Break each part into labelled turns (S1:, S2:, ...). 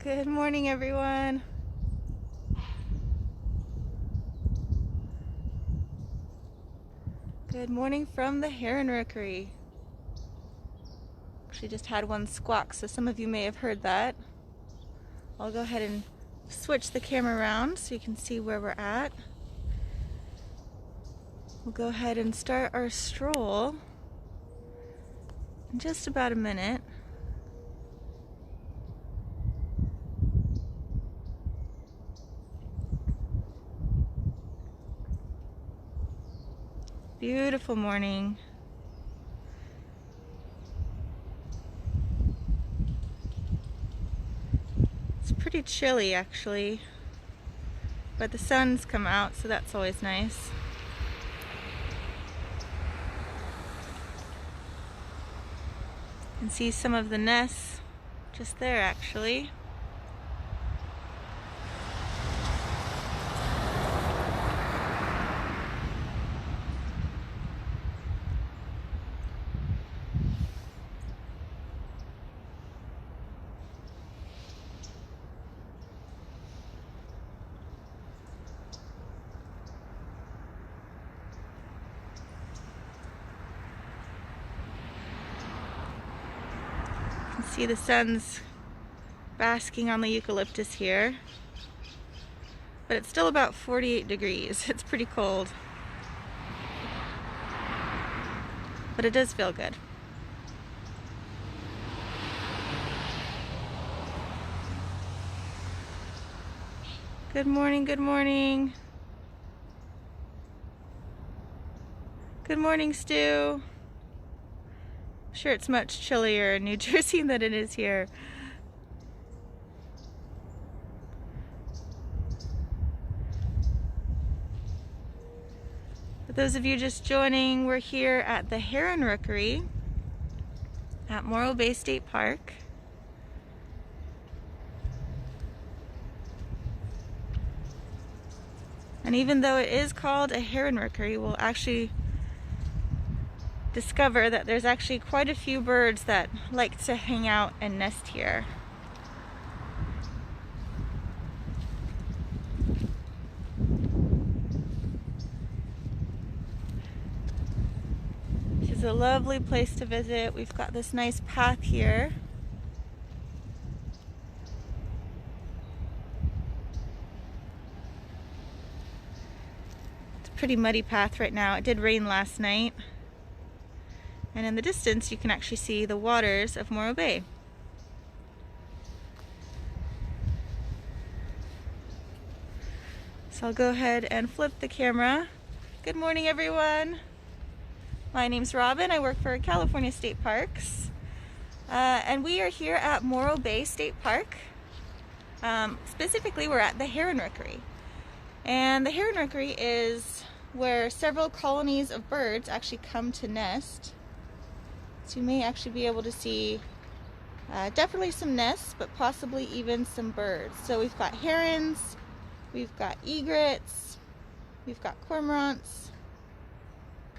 S1: Good morning, everyone. Good morning from the Heron Rookery. Actually just had one squawk, so some of you may have heard that. I'll go ahead and switch the camera around so you can see where we're at. We'll go ahead and start our stroll in just about a minute. Beautiful morning. It's pretty chilly actually, but the sun's come out, so that's always nice. You can see some of the nests just there actually. You can see the sun's basking on the eucalyptus here, but it's still about 48 degrees. It's pretty cold, but it does feel good. Good morning, good morning. Good morning, Stu. I'm sure it's much chillier in New Jersey than it is here. For those of you just joining, we're here at the Heron Rookery at Morro Bay State Park. And even though it is called a Heron Rookery, we'll actually discover that there's actually quite a few birds that like to hang out and nest here. This is a lovely place to visit. We've got this nice path here. It's a pretty muddy path right now. It did rain last night. And in the distance, you can actually see the waters of Morro Bay. So I'll go ahead and flip the camera. Good morning, everyone. My name's Robin. I work for California State Parks. And we are here at Morro Bay State Park. Specifically, we're at the Heron Rookery. And the Heron Rookery is where several colonies of birds actually come to nest. So you may actually be able to see definitely some nests, but possibly even some birds. So we've got herons, we've got egrets, we've got cormorants,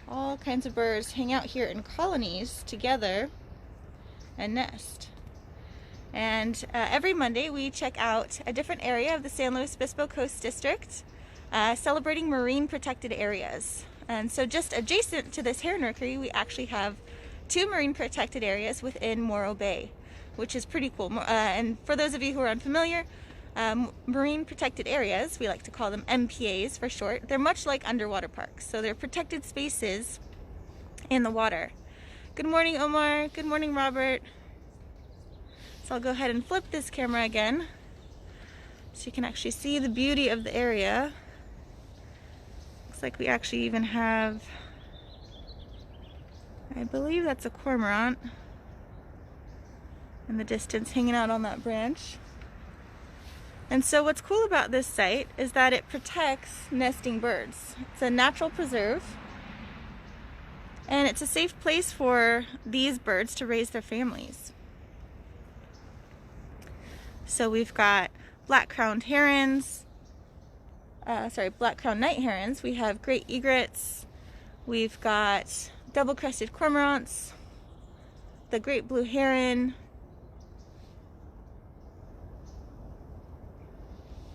S1: all kinds of birds hang out here in colonies together and nest. And every Monday we check out a different area of the San Luis Obispo Coast District, celebrating marine protected areas. And so just adjacent to this Heron Rookery, we actually have 2 marine protected areas within Morro Bay, which is pretty cool. And for those of you who are unfamiliar, marine protected areas, we like to call them MPAs for short. They're much like underwater parks, so they're protected spaces in the water. Good morning, Omar. Good morning, Robert. So I'll go ahead and flip this camera again so you can actually see the beauty of the area. Looks like we actually even have, I believe that's a cormorant in the distance hanging out on that branch. And so what's cool about this site is that it protects nesting birds. It's a natural preserve, and it's a safe place for these birds to raise their families. So we've got black-crowned herons, black-crowned night herons. We have great egrets. We've got double-crested cormorants, the great blue heron,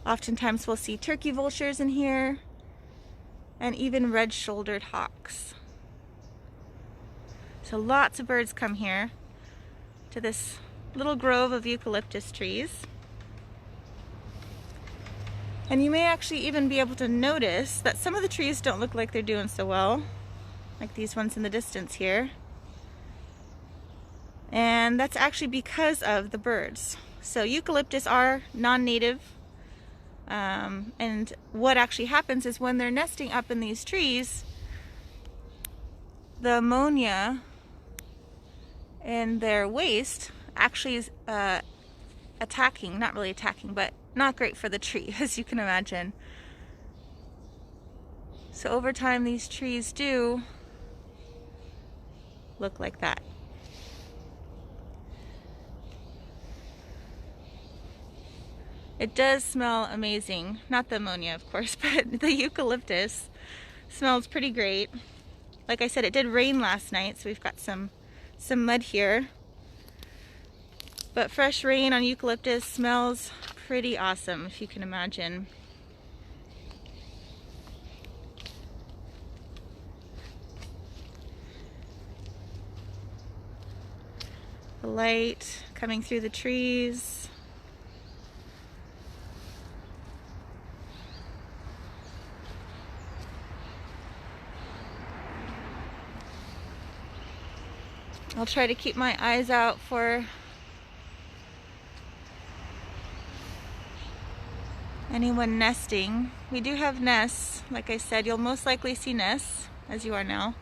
S1: Oftentimes we'll see turkey vultures in here, and even red-shouldered hawks. So lots of birds come here to this little grove of eucalyptus trees. And you may actually even be able to notice that some of the trees don't look like they're doing so well, like these ones in the distance here. And that's actually because of the birds. So eucalyptus are non-native, and what actually happens is when they're nesting up in these trees, the ammonia in their waste actually is attacking, not really attacking, but not great for the tree, as you can imagine. So over time, these trees do look like that. It does smell amazing. Not the ammonia, of course, but the eucalyptus smells pretty great. Like I said, it did rain last night, so we've got some mud here. But fresh rain on eucalyptus smells pretty awesome, if you can imagine. The light coming through the trees. I'll try to keep my eyes out for anyone nesting. We do have nests. Like I said, you'll most likely see nests, as you are now.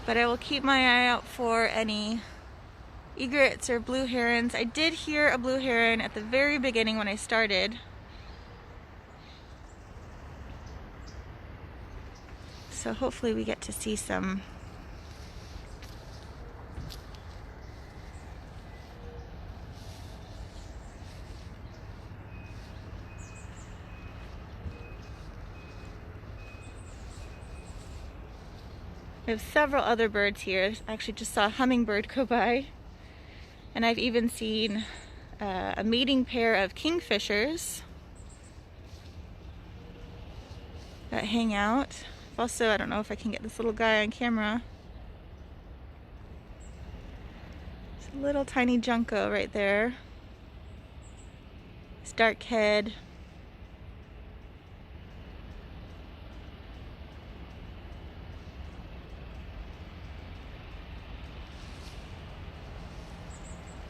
S1: But I will keep my eye out for any egrets or blue herons. I did hear a blue heron at the very beginning when I started. So hopefully we get to see some. We have several other birds here. I actually just saw a hummingbird go by. And I've even seen a mating pair of kingfishers that hang out. Also, I don't know if I can get this little guy on camera. It's a little tiny junco right there. His dark head.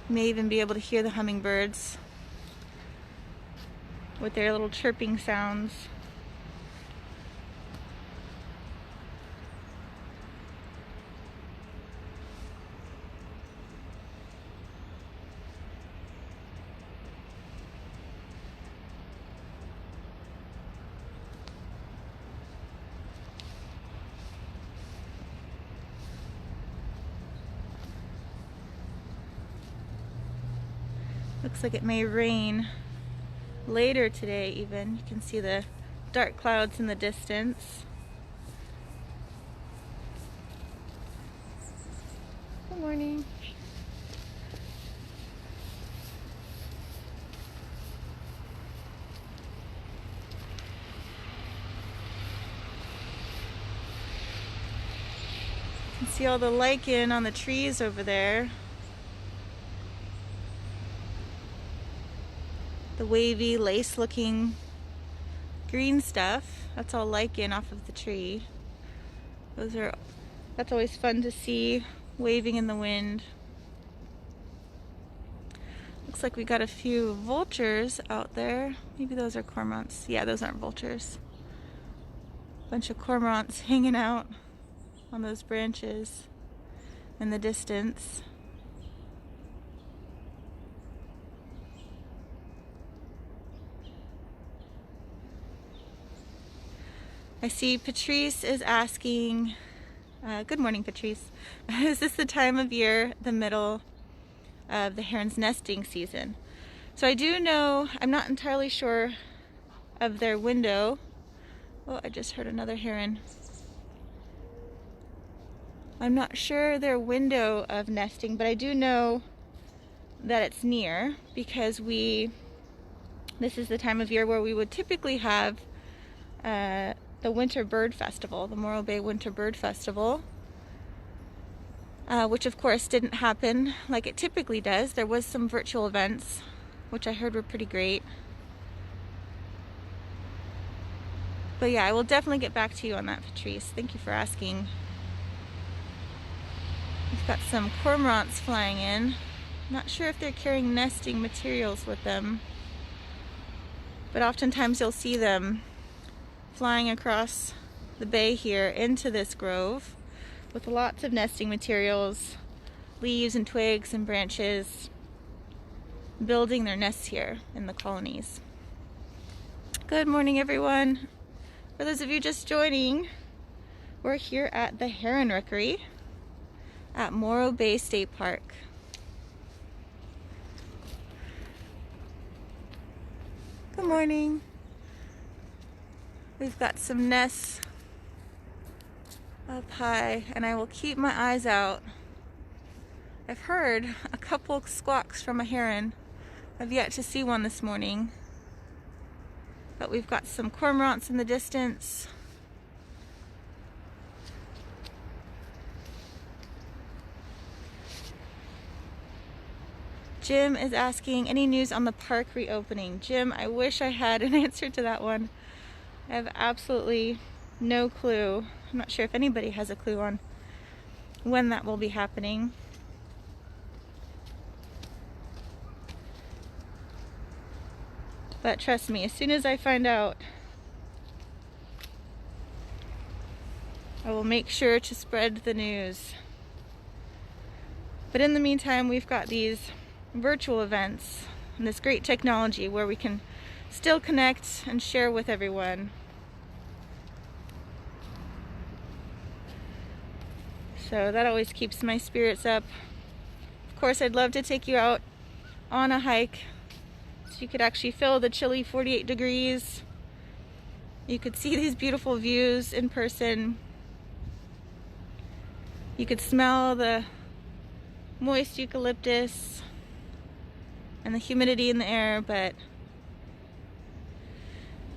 S1: You may even be able to hear the hummingbirds with their little chirping sounds. Looks like it may rain later today even. You can see the dark clouds in the distance. Good morning. You can see all the lichen on the trees over there. The wavy, lace-looking green stuff, that's all lichen off of the tree. That's always fun to see, waving in the wind. Looks like we got a few vultures out there. Maybe those are cormorants. Yeah, those aren't vultures. Bunch of cormorants hanging out on those branches in the distance. I see Patrice is asking, good morning Patrice, is this the time of year, the middle of the heron's nesting season? So I do know, I'm not entirely sure of their window. Oh, I just heard another heron. I'm not sure their window of nesting, but I do know that it's near because we This is the time of year where we would typically have the Winter Bird Festival, the Morro Bay Winter Bird Festival, which of course didn't happen like it typically does. There was some virtual events, which I heard were pretty great. But yeah, I will definitely get back to you on that, Patrice. Thank you for asking. We've got some cormorants flying in. Not sure if they're carrying nesting materials with them, but oftentimes you'll see them flying across the bay here into this grove with lots of nesting materials, leaves and twigs and branches, building their nests here in the colonies. Good morning, everyone. For those of you just joining, we're here at the Heron Rookery at Morro Bay State Park. Good morning. We've got some nests up high, and I will keep my eyes out. I've heard a couple squawks from a heron. I've yet to see one this morning. But we've got some cormorants in the distance. Jim is asking, any news on the park reopening? Jim, I wish I had an answer to that one. I have absolutely no clue. I'm not sure if anybody has a clue on when that will be happening. But trust me, as soon as I find out, I will make sure to spread the news. But in the meantime, we've got these virtual events and this great technology where we can still connect and share with everyone. So that always keeps my spirits up. Of course, I'd love to take you out on a hike so you could actually feel the chilly 48 degrees. You could see these beautiful views in person. You could smell the moist eucalyptus and the humidity in the air, but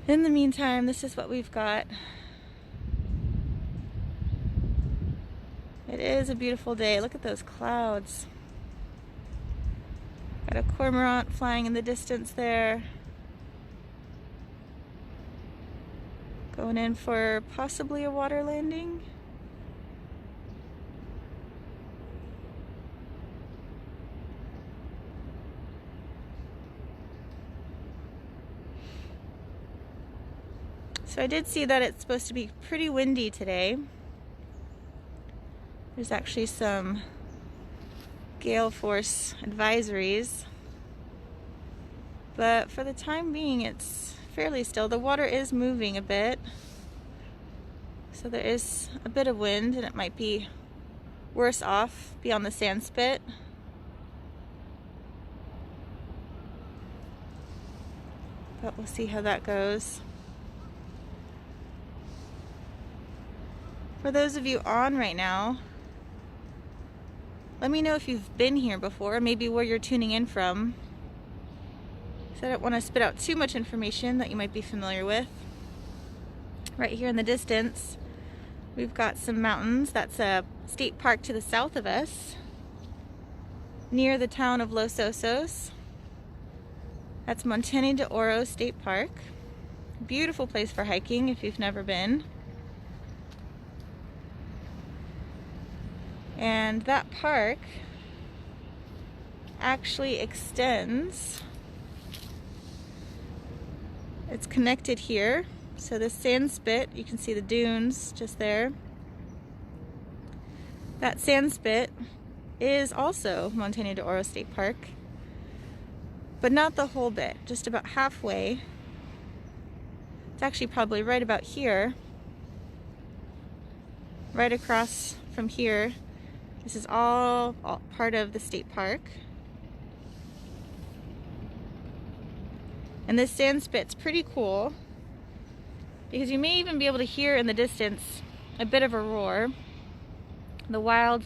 S1: in the meantime, this is what we've got. It is a beautiful day. Look at those clouds. Got a cormorant flying in the distance there. Going in for possibly a water landing. So I did see that it's supposed to be pretty windy today. There's actually some gale force advisories, but for the time being it's fairly still. The water is moving a bit, so there is a bit of wind, and it might be worse off beyond the sand spit. But we'll see how that goes. For those of you on right now, let me know if you've been here before, maybe where you're tuning in from. So I don't want to spit out too much information that you might be familiar with. Right here in the distance, we've got some mountains. That's a state park to the south of us, near the town of Los Osos. That's Montaña de Oro State Park. Beautiful place for hiking if you've never been. And that park actually extends. It's connected here. So this sand spit, you can see the dunes just there. That sand spit is also Montaña de Oro State Park, but not the whole bit, just about halfway. It's actually probably right about here, right across from here. This is all part of the state park. And this sand spit's pretty cool because you may even be able to hear in the distance a bit of a roar. The wild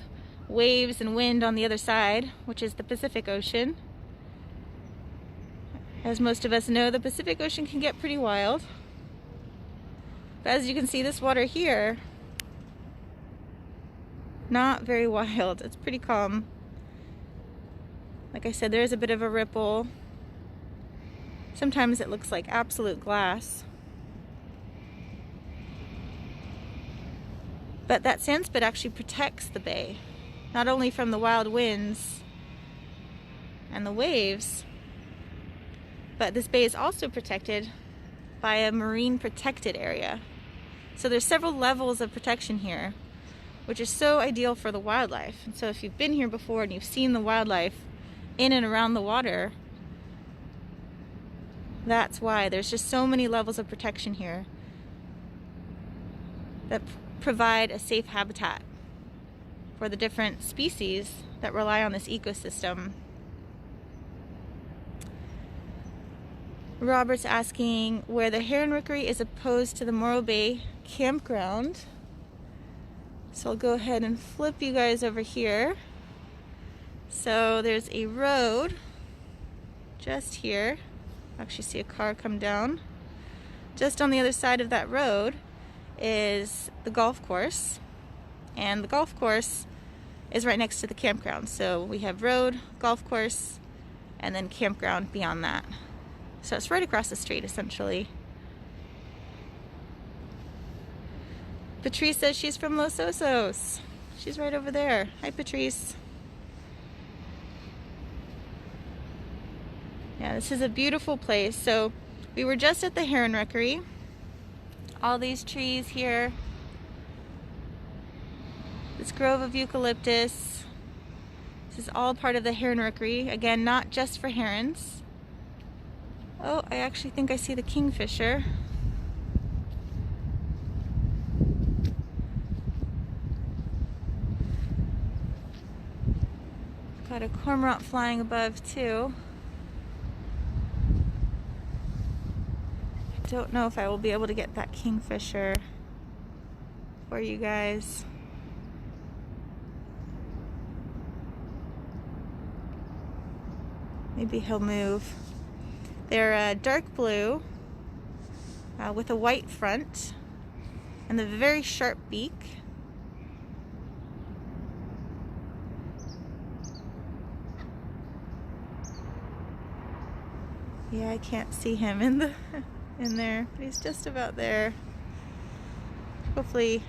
S1: waves and wind on the other side, which is the Pacific Ocean. As most of us know, the Pacific Ocean can get pretty wild. But as you can see, this water here, not very wild. It's pretty calm. Like I said, there is a bit of a ripple. Sometimes it looks like absolute glass. But that sandspit actually protects the bay, not only from the wild winds and the waves, but this bay is also protected by a marine protected area. So there's several levels of protection here, which is so ideal for the wildlife. And so if you've been here before and you've seen the wildlife in and around the water, that's why there's just so many levels of protection here that provide a safe habitat for the different species that rely on this ecosystem. Robert's asking where the Heron Rookery is opposed to the Morro Bay campground. So I'll go ahead and flip you guys over here. So there's a road just here. Actually see a car come down. Just on the other side of that road is the golf course, and the golf course is right next to the campground. So we have road, golf course, and then campground beyond that. So it's right across the street essentially. Patrice says she's from Los Osos. She's right over there. Hi Patrice. Yeah, this is a beautiful place. So we were just at the Heron Rookery. All these trees here. This grove of eucalyptus. This is all part of the Heron Rookery. Again, not just for herons. Oh, I actually think I see the kingfisher. Got a cormorant flying above too. I don't know if I will be able to get that kingfisher for you guys. Maybe he'll move. They're dark blue with a white front and a very sharp beak. Yeah, I can't see him in there, but he's just about there. Hopefully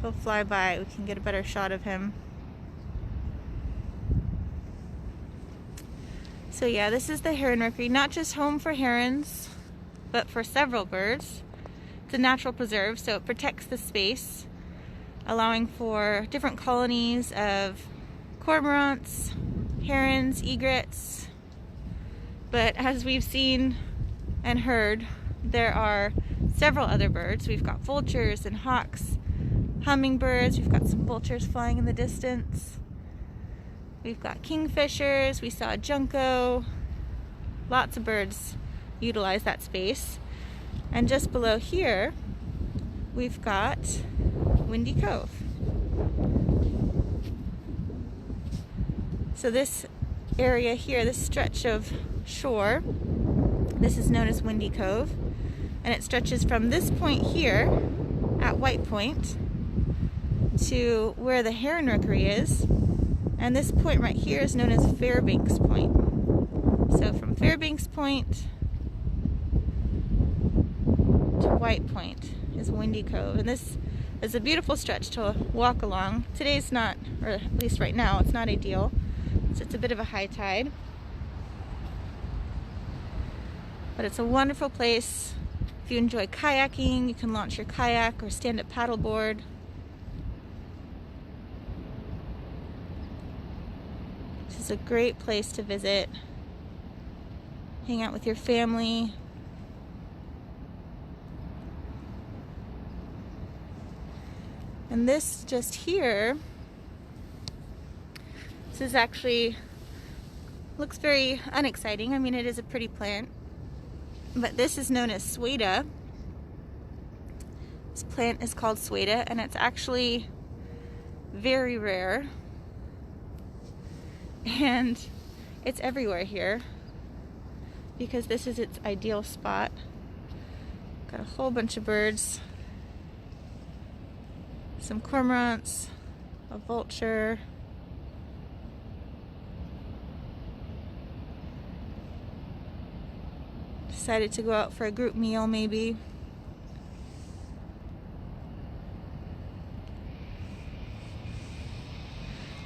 S1: he'll fly by. We can get a better shot of him. So yeah, this is the Heron Rookery, not just home for herons, but for several birds. It's a natural preserve, so it protects the space, allowing for different colonies of cormorants, herons, egrets. But as we've seen and heard, there are several other birds. We've got vultures and hawks, hummingbirds. We've got some vultures flying in the distance. We've got kingfishers. We saw a junco. Lots of birds utilize that space. And just below here, we've got Windy Cove. So this area here, this stretch of shore, this is known as Windy Cove, and it stretches from this point here at White Point to where the Heron Rookery is, and this point right here is known as Fairbanks Point. So from Fairbanks Point to White Point is Windy Cove, and this is a beautiful stretch to walk along. Today's not, or at least right now, it's not ideal, so it's a bit of a high tide. But it's a wonderful place. If you enjoy kayaking, you can launch your kayak or stand-up paddleboard. This is a great place to visit. Hang out with your family. And this just here, this is actually, looks very unexciting. I mean, it is a pretty plant. But this is known as Sueda. This plant is called Sueda, and it's actually very rare. And it's everywhere here. because this is its ideal spot. Got a whole bunch of birds. Some cormorants, a vulture. Decided to go out for a group meal maybe.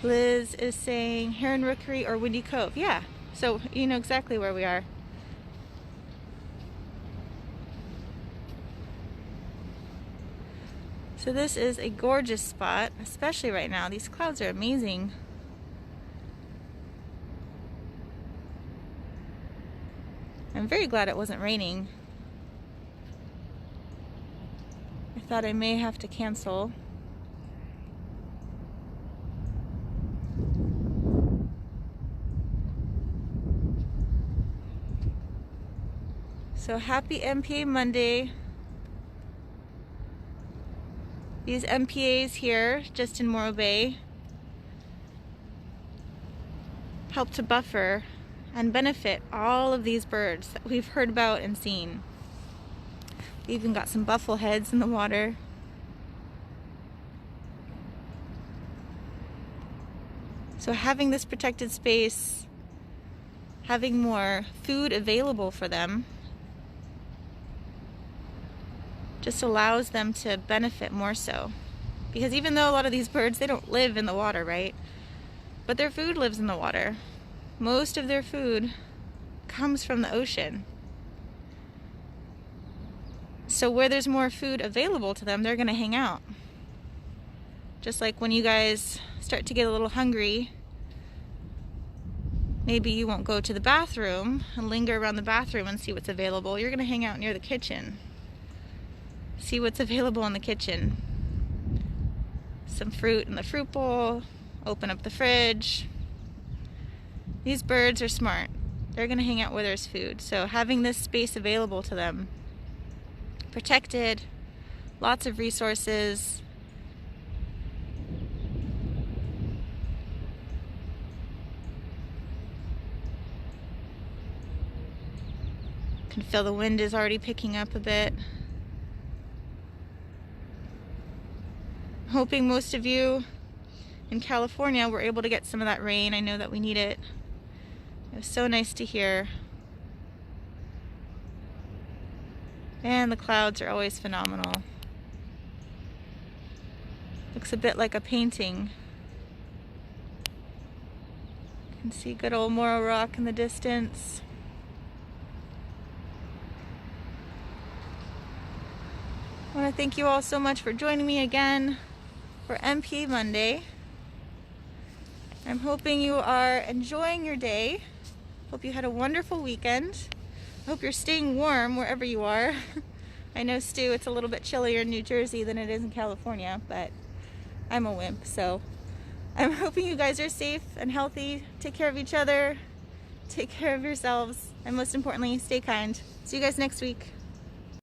S1: Liz is saying Heron Rookery or Windy Cove. Yeah, so you know exactly where we are. So this is a gorgeous spot, especially right now. These clouds are amazing. I'm very glad it wasn't raining. I thought I may have to cancel. So happy MPA Monday. These MPAs here, just in Morro Bay, help to buffer and benefit all of these birds that we've heard about and seen. We even got some buffleheads in the water. So having this protected space, having more food available for them, just allows them to benefit more so. Because even though a lot of these birds, they don't live in the water, right? But their food lives in the water. Most of their food comes from the ocean. So where there's more food available to them, they're gonna hang out. Just like when you guys start to get a little hungry, maybe you won't go to the bathroom and linger around the bathroom and see what's available. You're gonna hang out near the kitchen. See what's available in the kitchen. Some fruit in the fruit bowl, open up the fridge. These birds are smart. They're gonna hang out where there's food. So having this space available to them, protected, lots of resources. Can feel the wind is already picking up a bit. Hoping most of you in California were able to get some of that rain. I know that we need it. It was so nice to hear. And the clouds are always phenomenal. Looks a bit like a painting. You can see good old Morro Rock in the distance. I want to thank you all so much for joining me again for MPA Monday. I'm hoping you are enjoying your day. Hope you had a wonderful weekend. I hope you're staying warm wherever you are. I know, Stu, it's a little bit chillier in New Jersey than it is in California, but I'm a wimp, so I'm hoping you guys are safe and healthy. Take care of each other, take care of yourselves, and most importantly, stay kind. See you guys next week.